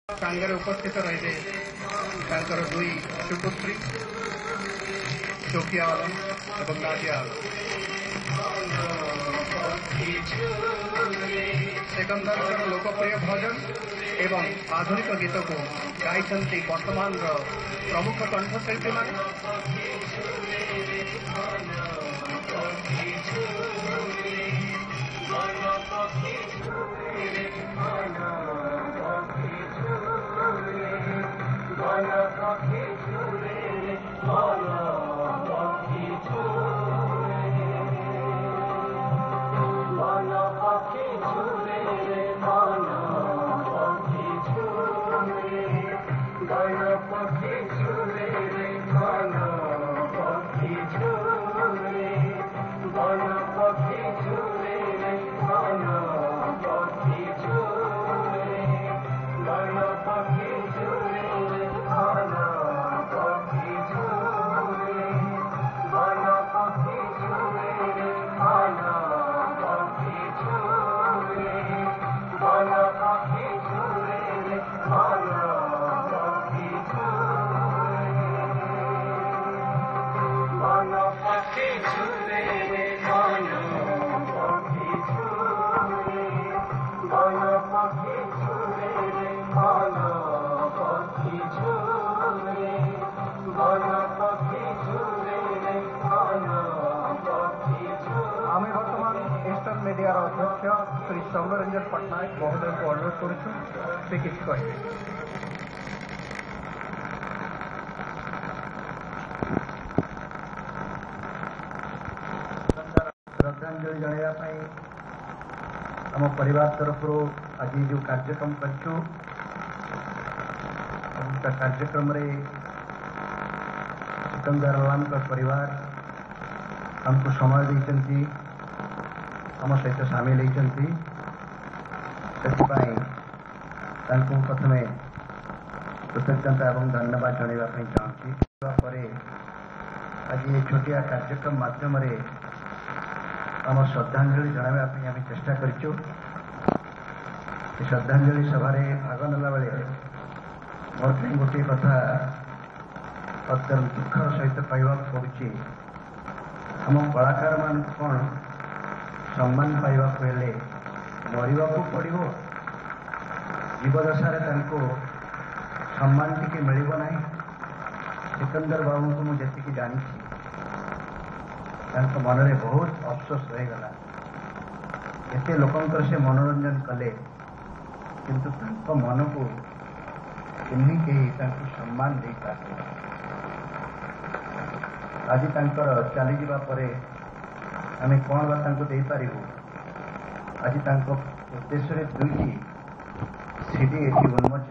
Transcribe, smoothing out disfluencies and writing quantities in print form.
ସାଙ୍ଗରେ ଉପସ୍ଥିତ ରହିବେ ତାଙ୍କର ଦୁଇ ସୁପୁତ୍ରୀ ସୋଫିଆ ଆଲମ ଏବଂ ନାଦିଆ ଆଲମ। ସିକନ୍ଦରଙ୍କର ଲୋକପ୍ରିୟ ଭଜନ ଏବଂ ଆଧୁନିକ ଗୀତକୁ ଗାଇଛନ୍ତି ବର୍ତ୍ତମାନର ପ୍ରମୁଖ କଣ୍ଠଶିଳ୍ପୀମାନେ। आमे बर्तमान ईस्टर्न मीडिया अध्यक्ष श्री सौम्यरंजन पट्टनायक महोदय को अनुरोध करुछु से किसी कहे। श्रद्धांजलि जणाइवा आम परिवार तरफ आज जो कार्यक्रम करूँ कार्यक्रम सिकंदर का परिवार हमको समय देती आम सहित सामिल होती प्रथम कृतज्ञता और धन्यवाद जनवाई चाहूँगी। आज ये छोटिया कार्यक्रम माध्यम आम श्रद्धांजलि जनावाई आम चेष्टा करूँ। श्रद्धांजलि सभा भाग नेला बेले मोर गोटे कथा अत्यंत दुखर सहित पाइबा पड़ुछि। आम कलाकार मान कौन सम्मान पाइबा हेले मरवा पड़ो जीवदशा सम्मान टी मिल ना। सिकंदर बाबू को मुझे जानी मन में बहुत अफसोस रहीगला। एत लोकंर से मनोरंजन कले किंतु मन को इन्हीं के सम्मान दे पारे। आज चली जावा परे आम कौन दे पारू। आज उद्देश्य दुईटी सीडी ये उन्मोचन